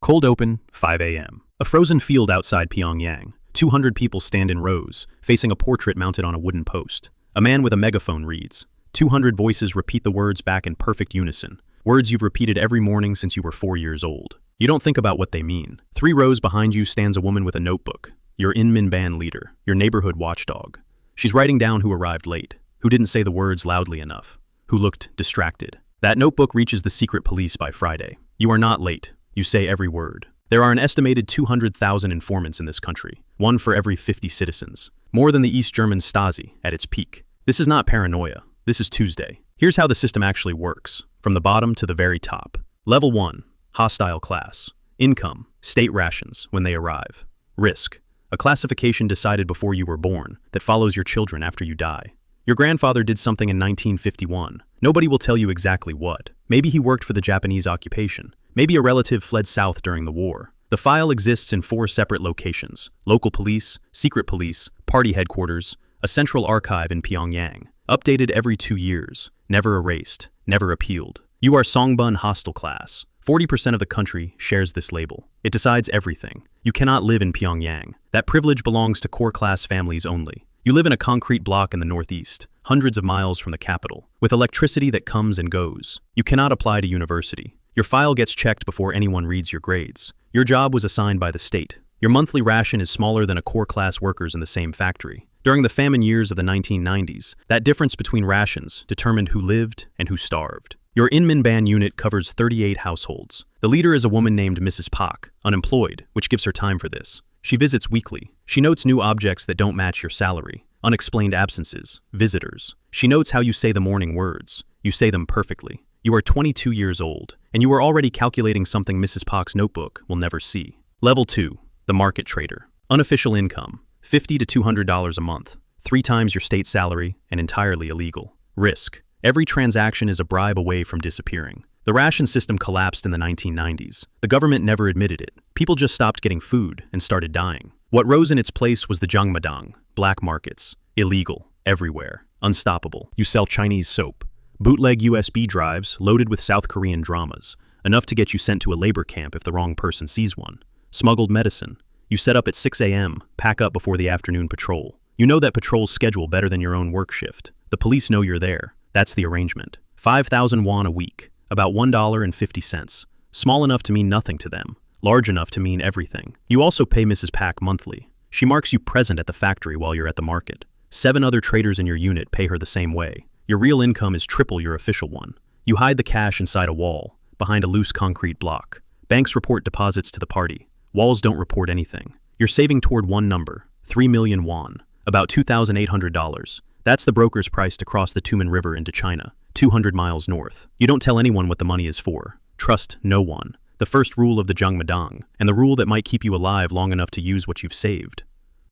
Cold open, 5 a.m. A frozen field outside Pyongyang. 200 people stand in rows, facing a portrait mounted on a wooden post. A man with a megaphone reads. 200 voices repeat the words back in perfect unison. Words you've repeated every morning since you were 4 years old. You don't think about what they mean. 3 rows behind you stands a woman with a notebook. Your inminban leader, your neighborhood watchdog. She's writing down who arrived late, who didn't say the words loudly enough, who looked distracted. That notebook reaches the secret police by Friday. You are not late. You say every word. There are an estimated 200,000 informants in this country, 1 for every 50 citizens. More than the East German Stasi at its peak. This is not paranoia. This is Tuesday. Here's how the system actually works, from the bottom to the very top. Level 1. Hostile class. Income. State rations when they arrive. Risk. A classification decided before you were born that follows your children after you die. Your grandfather did something in 1951. Nobody will tell you exactly what. Maybe he worked for the Japanese occupation. Maybe a relative fled south during the war. The file exists in 4 separate locations: local police, secret police, party headquarters, a central archive in Pyongyang. Updated every 2 years. Never erased. Never appealed. You are Songbun hostile class. 40% of the country shares this label. It decides everything. You cannot live in Pyongyang. That privilege belongs to core class families only. You live in a concrete block in the northeast, hundreds of miles from the capital, with electricity that comes and goes. You cannot apply to university. Your file gets checked before anyone reads your grades. Your job was assigned by the state. Your monthly ration is smaller than a core class worker's in the same factory. During the famine years of the 1990s, that difference between rations determined who lived and who starved. Your inminban unit covers 38 households. The leader is a woman named Mrs. Pak, unemployed, which gives her time for this. She visits weekly. She notes new objects that don't match your salary, unexplained absences, visitors. She notes how you say the morning words. You say them perfectly. You are 22 years old, and you are already calculating something Mrs. Pak's notebook will never see. Level 2. The market trader. Unofficial income. $50 to $200 a month. 3 times your state salary, and entirely illegal. Risk. Every transaction is a bribe away from disappearing. The ration system collapsed in the 1990s. The government never admitted it. People just stopped getting food and started dying. What rose in its place was the Zhangmadang, black markets. Illegal. Everywhere. Unstoppable. You sell Chinese soap. Bootleg USB drives loaded with South Korean dramas. Enough to get you sent to a labor camp if the wrong person sees one. Smuggled medicine. You set up at 6 a.m., pack up before the afternoon patrol. You know that patrols schedule better than your own work shift. The police know you're there. That's the arrangement. 5,000 won a week. About $1.50. Small enough to mean nothing to them. Large enough to mean everything. You also pay Mrs. Pak monthly. She marks you present at the factory while you're at the market. 7 other traders in your unit pay her the same way. Your real income is triple your official one. You hide the cash inside a wall, behind a loose concrete block. Banks report deposits to the party. Walls don't report anything. You're saving toward one number, 3 million won, about $2,800. That's the broker's price to cross the Tumen River into China, 200 miles north. You don't tell anyone what the money is for. Trust no one. The first rule of the Zhangmadang, and the rule that might keep you alive long enough to use what you've saved.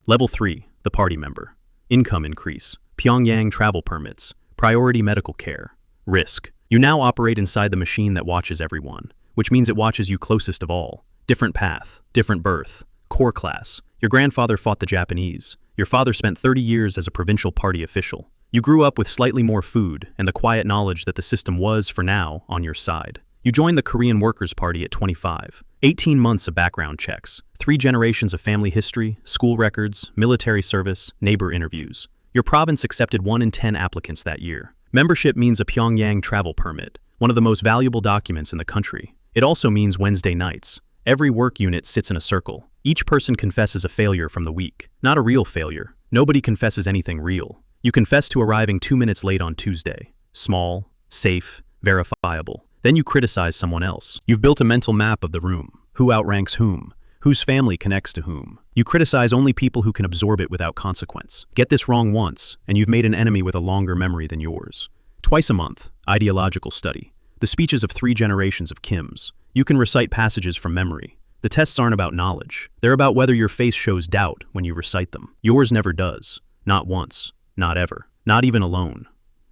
Level 3, the party member. Income increase. Pyongyang travel permits. Priority medical care. Risk. You now operate inside the machine that watches everyone, which means it watches you closest of all. Different path, different birth, core class. Your grandfather fought the Japanese. Your father spent 30 years as a provincial party official. You grew up with slightly more food and the quiet knowledge that the system was, for now, on your side. You joined the Korean Workers' Party at 25. 18 months of background checks, 3 generations of family history, school records, military service, neighbor interviews. Your province accepted 1 in 10 applicants that year. Membership means a Pyongyang travel permit, one of the most valuable documents in the country. It also means Wednesday nights. Every work unit sits in a circle. Each person confesses a failure from the week. Not a real failure. Nobody confesses anything real. You confess to arriving 2 minutes late on Tuesday. Small, safe, verifiable. Then you criticize someone else. You've built a mental map of the room. Who outranks whom? Whose family connects to whom? You criticize only people who can absorb it without consequence. Get this wrong once, and you've made an enemy with a longer memory than yours. Twice a month, ideological study. The speeches of 3 generations of Kims. You can recite passages from memory. The tests aren't about knowledge. They're about whether your face shows doubt when you recite them. Yours never does. Not once. Not ever. Not even alone.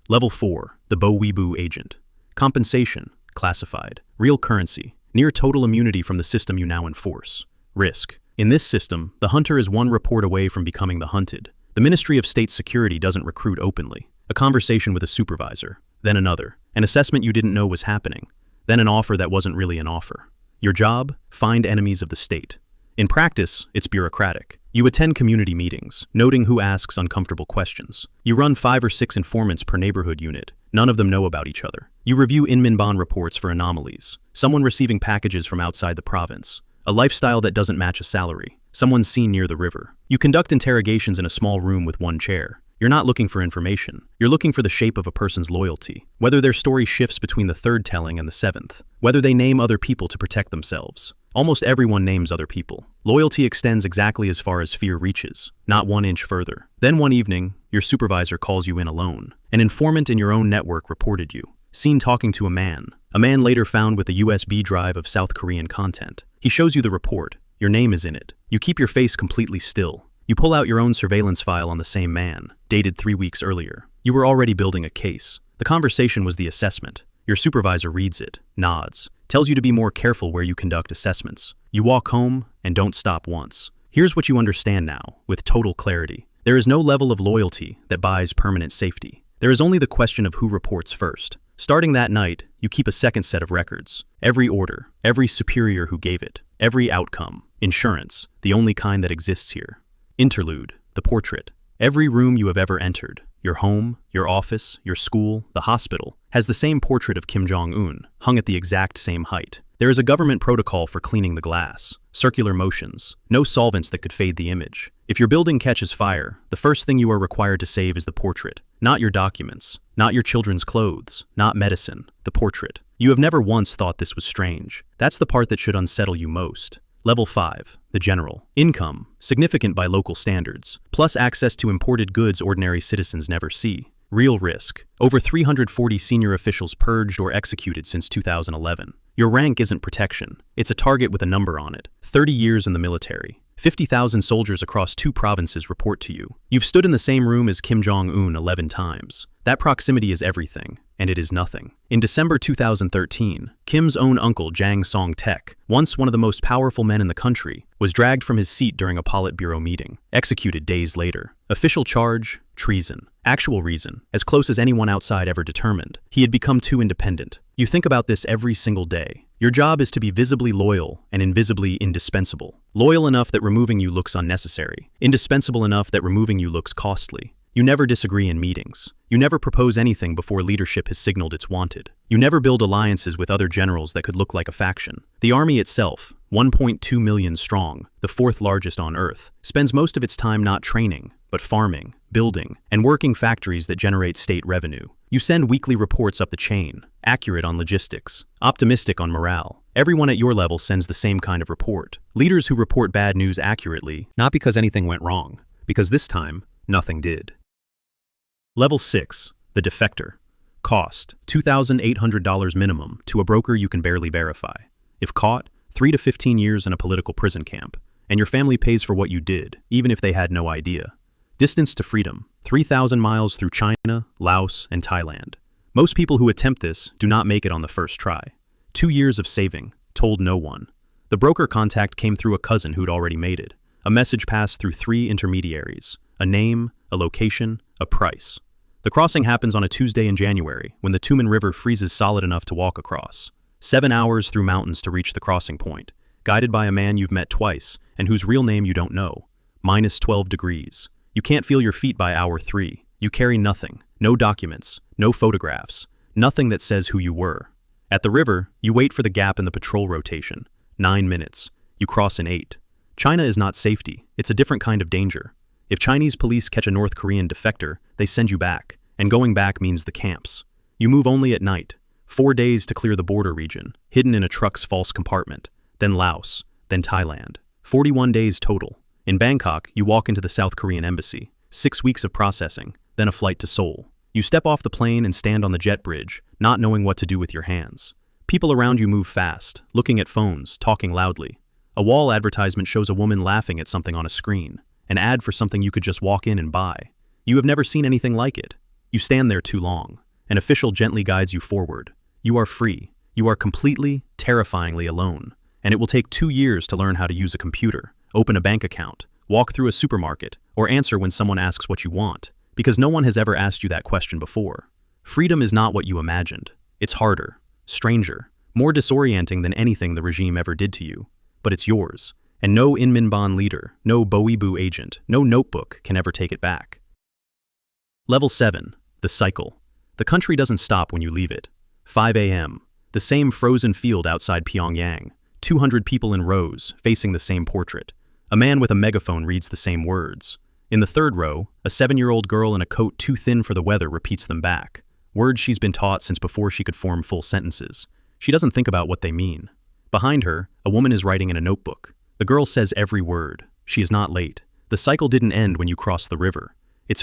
Level 4, the Bo-Weebu agent. Compensation, classified. Real currency, near total immunity from the system you now enforce. Risk. In this system, the hunter is 1 report away from becoming the hunted. The Ministry of State Security doesn't recruit openly. A conversation with a supervisor, then another, an assessment you didn't know was happening, then an offer that wasn't really an offer. Your job? Find enemies of the state. In practice, it's bureaucratic. You attend community meetings, noting who asks uncomfortable questions. You run 5 or 6 informants per neighborhood unit. None of them know about each other. You review inminban reports for anomalies. Someone receiving packages from outside the province. A lifestyle that doesn't match a salary. Someone seen near the river. You conduct interrogations in a small room with 1 chair. You're not looking for information. You're looking for the shape of a person's loyalty. Whether their story shifts between the 3rd telling and the 7th. Whether they name other people to protect themselves. Almost everyone names other people. Loyalty extends exactly as far as fear reaches, not 1 inch further. Then one evening, your supervisor calls you in alone. An informant in your own network reported you. Seen talking to a man later found with a USB drive of South Korean content. He shows you the report. Your name is in it. You keep your face completely still. You pull out your own surveillance file on the same man, dated 3 weeks earlier. You were already building a case. The conversation was the assessment. Your supervisor reads it, nods, tells you to be more careful where you conduct assessments. You walk home and don't stop once. Here's what you understand now, with total clarity. There is no level of loyalty that buys permanent safety. There is only the question of who reports first. Starting that night, you keep a second set of records. Every order, every superior who gave it, every outcome. Insurance, the only kind that exists here. Interlude, the portrait. Every room you have ever entered, your home, your office, your school, the hospital, has the same portrait of Kim Jong Un, hung at the exact same height. There is a government protocol for cleaning the glass, circular motions, no solvents that could fade the image. If your building catches fire, the first thing you are required to save is the portrait, not your documents, not your children's clothes, not medicine, the portrait. You have never once thought this was strange. That's the part that should unsettle you most. Level 5, the general. Income, significant by local standards, plus access to imported goods ordinary citizens never see. Real risk. Over 340 senior officials purged or executed since 2011. Your rank isn't protection. It's a target with a number on it. 30 years in the military. 50,000 soldiers across 2 provinces report to you. You've stood in the same room as Kim Jong Un 11 times. That proximity is everything, and it is nothing. In December 2013, Kim's own uncle Jang Song-taek, once one of the most powerful men in the country, was dragged from his seat during a Politburo meeting, executed days later. Official charge, treason. Actual reason, as close as anyone outside ever determined. He had become too independent. You think about this every single day. Your job is to be visibly loyal and invisibly indispensable. Loyal enough that removing you looks unnecessary. Indispensable enough that removing you looks costly. You never disagree in meetings. You never propose anything before leadership has signaled it's wanted. You never build alliances with other generals that could look like a faction. The army itself, 1.2 million strong, the 4th largest on Earth, spends most of its time not training, but farming, building, and working factories that generate state revenue. You send weekly reports up the chain, accurate on logistics, optimistic on morale. Everyone at your level sends the same kind of report. Leaders who report bad news accurately, not because anything went wrong, because this time, nothing did. Level 6, the Defector. Cost, $2,800 minimum to a broker you can barely verify. If caught, 3 to 15 years in a political prison camp, and your family pays for what you did, even if they had no idea. Distance to freedom, 3,000 miles through China, Laos, and Thailand. Most people who attempt this do not make it on the first try. 2 years of saving, told no one. The broker contact came through a cousin who'd already made it. A message passed through 3 intermediaries. A name, a location, a price. The crossing happens on a Tuesday in January, when the Tumen River freezes solid enough to walk across. 7 hours through mountains to reach the crossing point, guided by a man you've met twice, and whose real name you don't know. Minus 12 degrees. You can't feel your feet by hour 3. You carry nothing, no documents, no photographs, nothing that says who you were. At the river, you wait for the gap in the patrol rotation. 9 minutes. You cross in 8. China is not safety, it's a different kind of danger. If Chinese police catch a North Korean defector, they send you back, and going back means the camps. You move only at night. 4 days to clear the border region, hidden in a truck's false compartment, then Laos, then Thailand. 41 days total. In Bangkok, you walk into the South Korean embassy. 6 weeks of processing, then a flight to Seoul. You step off the plane and stand on the jet bridge, not knowing what to do with your hands. People around you move fast, looking at phones, talking loudly. A wall advertisement shows a woman laughing at something on a screen. An ad for something you could just walk in and buy. You have never seen anything like it. You stand there too long. An official gently guides you forward. You are free. You are completely, terrifyingly alone. And it will take 2 years to learn how to use a computer, open a bank account, walk through a supermarket, or answer when someone asks what you want, because no one has ever asked you that question before. Freedom is not what you imagined. It's harder, stranger, More disorienting than anything the regime ever did to you. But it's yours. And no inminban leader, no Boweeboo agent, no notebook can ever take it back. Level 7. The cycle. The country doesn't stop when you leave it. 5 a.m. The same frozen field outside Pyongyang. 200 people in rows, facing the same portrait. A man with a megaphone reads the same words. In the third row, a 7-year-old girl in a coat too thin for the weather repeats them back. Words she's been taught since before she could form full sentences. She doesn't think about what they mean. Behind her, a woman is writing in a notebook. The girl says every word. She is not late. The cycle didn't end when you crossed the river. It's